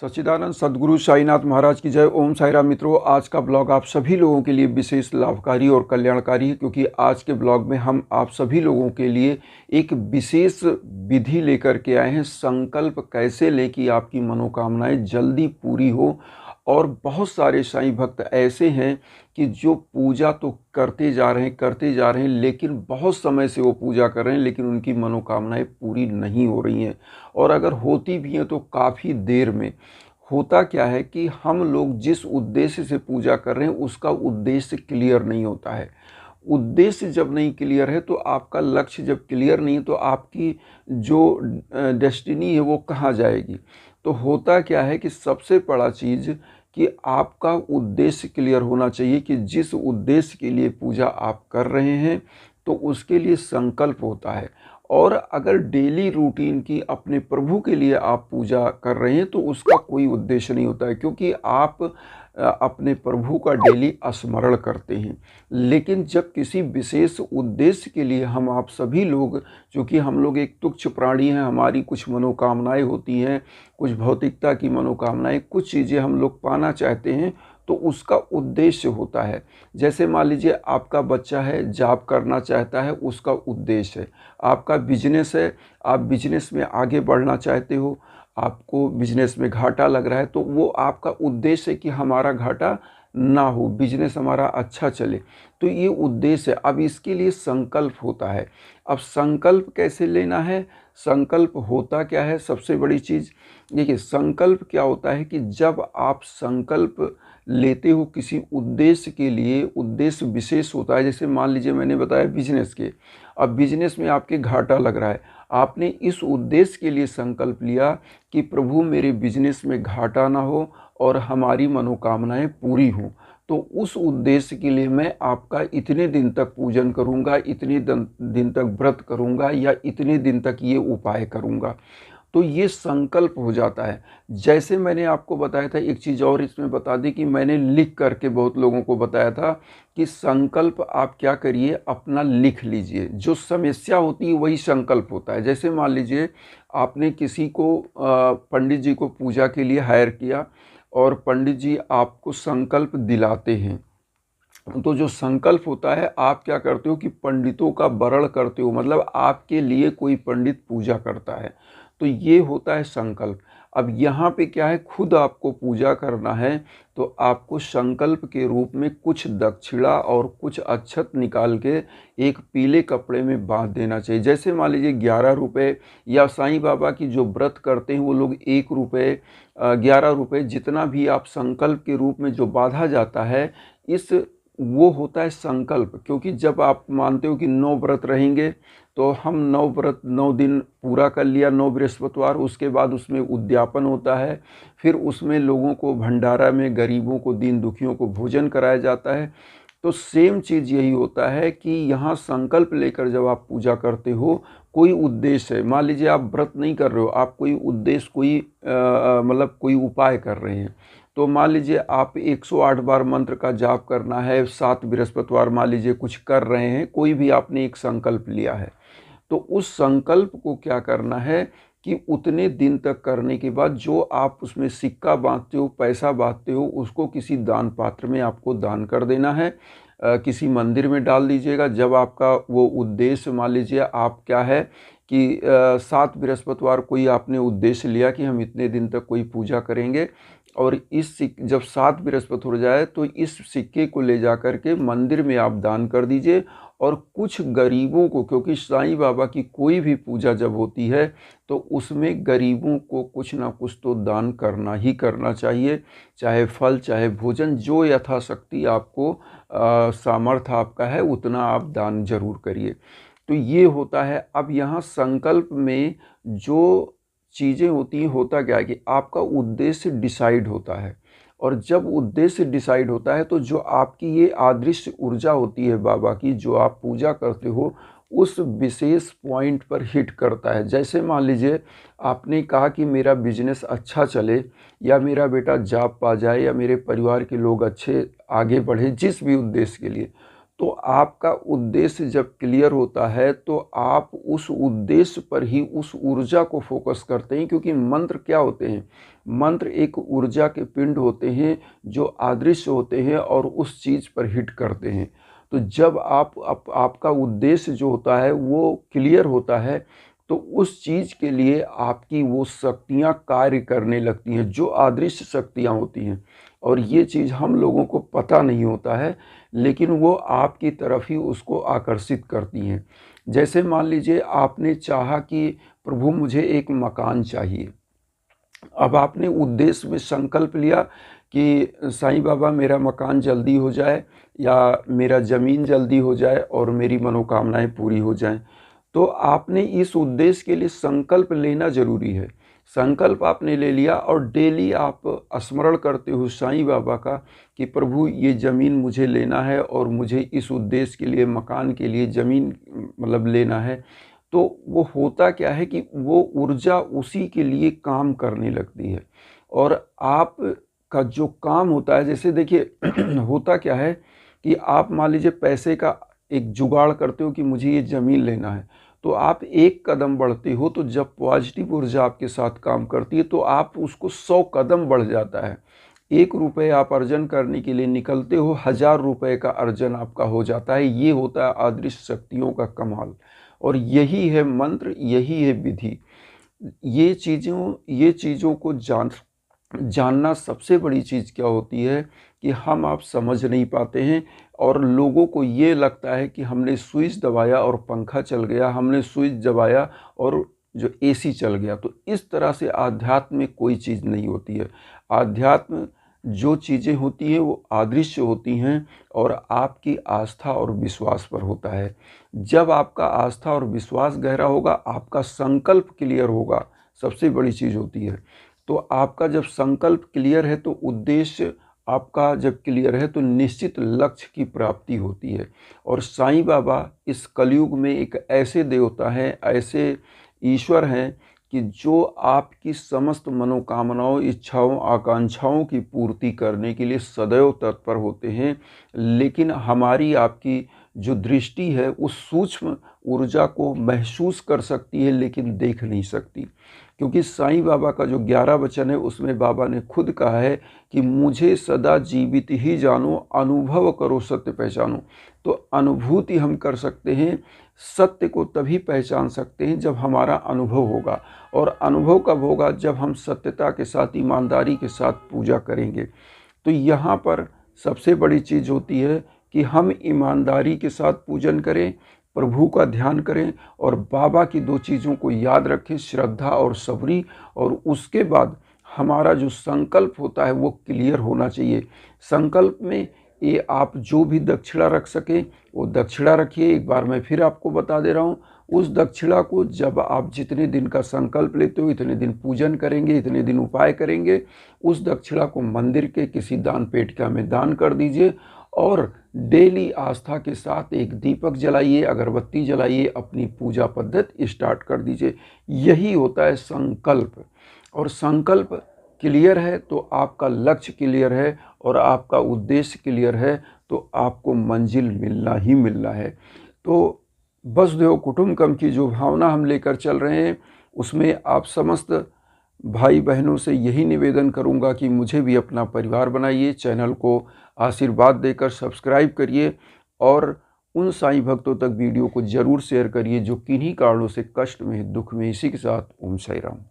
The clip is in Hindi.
सच्चिदानंद सद्गुरु साईनाथ महाराज की जय। ओम साई राम। मित्रों, आज का ब्लॉग आप सभी लोगों के लिए विशेष लाभकारी और कल्याणकारी है, क्योंकि आज के ब्लॉग में हम आप सभी लोगों के लिए एक विशेष विधि लेकर के आए हैं। संकल्प कैसे लें कि आपकी मनोकामनाएं जल्दी पूरी हो। और बहुत सारे साईं भक्त ऐसे हैं कि जो पूजा तो करते जा रहे हैं, लेकिन बहुत समय से वो पूजा कर रहे हैं, लेकिन उनकी मनोकामनाएं पूरी नहीं हो रही हैं। और अगर होती भी हैं तो काफ़ी देर में। होता क्या है कि हम लोग जिस उद्देश्य से पूजा कर रहे हैं उसका उद्देश्य क्लियर नहीं होता है। उद्देश्य जब नहीं क्लियर है तो आपका लक्ष्य जब क्लियर नहीं है तो आपकी जो डेस्टिनी है वो कहाँ जाएगी। तो होता क्या है कि सबसे बड़ा चीज़ कि आपका उद्देश्य क्लियर होना चाहिए कि जिस उद्देश्य के लिए पूजा आप कर रहे हैं तो उसके लिए संकल्प होता है। और अगर डेली रूटीन की अपने प्रभु के लिए आप पूजा कर रहे हैं तो उसका कोई उद्देश्य नहीं होता है, क्योंकि आप अपने प्रभु का डेली स्मरण करते हैं। लेकिन जब किसी विशेष उद्देश्य के लिए हम आप सभी लोग, चूँकि हम लोग एक तुच्छ प्राणी हैं, हमारी कुछ मनोकामनाएं होती हैं, कुछ भौतिकता की मनोकामनाएं, कुछ चीज़ें हम लोग पाना चाहते हैं, तो उसका उद्देश्य होता है। जैसे मान लीजिए आपका बच्चा है, जॉब करना चाहता है, उसका उद्देश्य है। आपका बिजनेस है, आप बिजनेस में आगे बढ़ना चाहते हो, आपको बिजनेस में घाटा लग रहा है, तो वो आपका उद्देश्य है कि हमारा घाटा ना हो, बिजनेस हमारा अच्छा चले। तो ये उद्देश्य है। अब इसके लिए संकल्प होता है। अब संकल्प कैसे लेना है, संकल्प होता क्या है, सबसे बड़ी चीज़ देखिए, संकल्प क्या होता है कि जब आप संकल्प लेते हो किसी उद्देश्य के लिए, उद्देश्य विशेष होता है। जैसे मान लीजिए मैंने बताया बिजनेस के, अब बिजनेस में आपके घाटा लग रहा है, आपने इस उद्देश्य के लिए संकल्प लिया कि प्रभु मेरे बिजनेस में घाटा ना हो और हमारी मनोकामनाएं पूरी हों। तो उस उद्देश्य के लिए मैं आपका इतने दिन तक पूजन करूंगा, इतने दिन तक व्रत करूंगा, या इतने दिन तक ये उपाय करूंगा। तो ये संकल्प हो जाता है। जैसे मैंने आपको बताया था, एक चीज़ और इसमें बता दी कि मैंने लिख करके बहुत लोगों को बताया था कि संकल्प आप क्या करिए, अपना लिख लीजिए। जो समस्या होती है वही संकल्प होता है। जैसे मान लीजिए आपने किसी को पंडित जी को पूजा के लिए हायर किया और पंडित जी आपको संकल्प दिलाते हैं, तो जो संकल्प होता है, आप क्या करते हो कि पंडितों का वरण करते हो, मतलब आपके लिए कोई पंडित पूजा करता है, तो ये होता है संकल्प। अब यहाँ पे क्या है, खुद आपको पूजा करना है, तो आपको संकल्प के रूप में कुछ दक्षिणा और कुछ अक्षत निकाल के एक पीले कपड़े में बांध देना चाहिए। जैसे मान लीजिए 11 रुपये, या साईं बाबा की जो व्रत करते हैं वो लोग 1 रुपये, 11 रुपये, जितना भी आप संकल्प के रूप में जो बांधा जाता है, वो होता है संकल्प। क्योंकि जब आप मानते हो कि 9 व्रत रहेंगे, तो हम 9 व्रत 9 दिन पूरा कर लिया, 9 बृहस्पतिवार, उसके बाद उसमें उद्यापन होता है, फिर उसमें लोगों को भंडारा में, गरीबों को, दीन दुखियों को भोजन कराया जाता है। तो सेम चीज़ यही होता है कि यहाँ संकल्प लेकर जब आप पूजा करते हो, कोई उद्देश्य है। मान लीजिए आप व्रत नहीं कर रहे हो, आप कोई उद्देश्य, कोई मतलब कोई उपाय कर रहे हैं। तो मान लीजिए आप 108 बार मंत्र का जाप करना है, 7 बृहस्पतिवार मान लीजिए कुछ कर रहे हैं, कोई भी आपने एक संकल्प लिया है, तो उस संकल्प को क्या करना है कि उतने दिन तक करने के बाद जो आप उसमें सिक्का बांधते हो, पैसा बांधते हो, उसको किसी दान पात्र में आपको दान कर देना है, किसी मंदिर में डाल दीजिएगा। जब आपका वो उद्देश्य, मान लीजिए आप क्या है कि 7 बृहस्पतिवार कोई आपने उद्देश्य लिया कि हम इतने दिन तक कोई पूजा करेंगे, और जब 7 बृहस्पति हो जाए तो इस सिक्के को ले जा कर के मंदिर में आप दान कर दीजिए। और कुछ गरीबों को, क्योंकि साईं बाबा की कोई भी पूजा जब होती है तो उसमें गरीबों को कुछ ना कुछ तो दान करना ही करना चाहिए, चाहे फल चाहे भोजन, जो यथाशक्ति आपको सामर्थ्य आपका है उतना आप दान जरूर करिए। तो ये होता है। अब यहाँ संकल्प में जो चीज़ें होती हैं, होता क्या है कि आपका उद्देश्य डिसाइड होता है, और जब उद्देश्य डिसाइड होता है तो जो आपकी ये अदृश्य ऊर्जा होती है बाबा की, जो आप पूजा करते हो, उस विशेष पॉइंट पर हिट करता है। जैसे मान लीजिए आपने कहा कि मेरा बिजनेस अच्छा चले, या मेरा बेटा जॉब पा जाए, या मेरे परिवार के लोग अच्छे आगे बढ़े, जिस भी उद्देश्य के लिए, तो आपका उद्देश्य जब क्लियर होता है तो आप उस उद्देश्य पर ही उस ऊर्जा को फोकस करते हैं, क्योंकि मंत्र क्या होते हैं? मंत्र एक ऊर्जा के पिंड होते हैं जो अदृश्य होते हैं और उस चीज़ पर हिट करते हैं। तो जब आपका उद्देश्य जो होता है वो क्लियर होता है तो उस चीज़ के लिए आपकी वो शक्तियाँ कार्य करने लगती हैं जो अदृश्य शक्तियाँ होती हैं। और ये चीज़ हम लोगों को पता नहीं होता है, लेकिन वो आपकी तरफ ही उसको आकर्षित करती हैं। जैसे मान लीजिए आपने चाहा कि प्रभु मुझे एक मकान चाहिए। अब आपने उद्देश्य में संकल्प लिया कि साईं बाबा मेरा मकान जल्दी हो जाए या मेरा ज़मीन जल्दी हो जाए और मेरी मनोकामनाएं पूरी हो जाएं। तो आपने इस उद्देश्य के लिए संकल्प लेना ज़रूरी है। संकल्प आपने ले लिया और डेली आप स्मरण करते हो साईं बाबा का कि प्रभु ये ज़मीन मुझे लेना है और मुझे इस उद्देश्य के लिए, मकान के लिए ज़मीन मतलब लेना है। तो वो होता क्या है कि वो ऊर्जा उसी के लिए काम करने लगती है। और आप का जो काम होता है, जैसे देखिए होता क्या है कि आप मान लीजिए पैसे का एक जुगाड़ करते हो कि मुझे ये ज़मीन लेना है, तो आप एक कदम बढ़ते हो, तो जब पॉजिटिव ऊर्जा आपके साथ काम करती है तो आप उसको 100 कदम बढ़ जाता है। 1 रुपये आप अर्जन करने के लिए निकलते हो, 1000 रुपये का अर्जन आपका हो जाता है। ये होता है अदृश्य शक्तियों का कमाल। और यही है मंत्र, यही है विधि। ये चीज़ों को जानना सबसे बड़ी चीज़ क्या होती है कि हम आप समझ नहीं पाते हैं और लोगों को ये लगता है कि हमने स्विच दबाया और पंखा चल गया, हमने स्विच दबाया और जो एसी चल गया। तो इस तरह से आध्यात्म में कोई चीज़ नहीं होती है। आध्यात्म जो चीज़ें होती हैं वो अदृश्य होती हैं और आपकी आस्था और विश्वास पर होता है। जब आपका आस्था और विश्वास गहरा होगा, आपका संकल्प क्लियर होगा, सबसे बड़ी चीज़ होती है। तो आपका जब संकल्प क्लियर है तो उद्देश्य आपका जब क्लियर है तो निश्चित लक्ष्य की प्राप्ति होती है। और साईं बाबा इस कलयुग में एक ऐसे देवता हैं, ऐसे ईश्वर हैं कि जो आपकी समस्त मनोकामनाओं, इच्छाओं, आकांक्षाओं की पूर्ति करने के लिए सदैव तत्पर होते हैं। लेकिन हमारी आपकी जो दृष्टि है उस सूक्ष्म ऊर्जा को महसूस कर सकती है लेकिन देख नहीं सकती। क्योंकि साईं बाबा का जो 11 वचन है उसमें बाबा ने खुद कहा है कि मुझे सदा जीवित ही जानो, अनुभव करो सत्य पहचानो। तो अनुभूति हम कर सकते हैं, सत्य को तभी पहचान सकते हैं जब हमारा अनुभव होगा। और अनुभव कब होगा? जब हम सत्यता के साथ, ईमानदारी के साथ पूजा करेंगे। तो यहाँ पर सबसे बड़ी चीज़ होती है कि हम ईमानदारी के साथ पूजन करें, प्रभु का ध्यान करें और बाबा की 2 चीज़ों को याद रखें, श्रद्धा और सबरी। और उसके बाद हमारा जो संकल्प होता है वो क्लियर होना चाहिए। संकल्प में ये आप जो भी दक्षिणा रख सकें वो दक्षिणा रखिए। एक बार मैं फिर आपको बता दे रहा हूँ, उस दक्षिणा को जब आप जितने दिन का संकल्प लेते हो, इतने दिन पूजन करेंगे, इतने दिन उपाय करेंगे, उस दक्षिणा को मंदिर के किसी दान पेटिका में दान कर दीजिए। और डेली आस्था के साथ एक दीपक जलाइए, अगरबत्ती जलाइए, अपनी पूजा पद्धति स्टार्ट कर दीजिए। यही होता है संकल्प। और संकल्प क्लियर है तो आपका लक्ष्य क्लियर है और आपका उद्देश्य क्लियर है तो आपको मंजिल मिलना ही मिलना है। तो वसुधैव कुटुंबकम की जो भावना हम लेकर चल रहे हैं उसमें आप समस्त भाई बहनों से यही निवेदन करूंगा कि मुझे भी अपना परिवार बनाइए, चैनल को आशीर्वाद देकर सब्सक्राइब करिए और उन साईं भक्तों तक वीडियो को ज़रूर शेयर करिए जो किन्हीं कारणों से कष्ट में, दुख में। इसी के साथ ओम साई राम।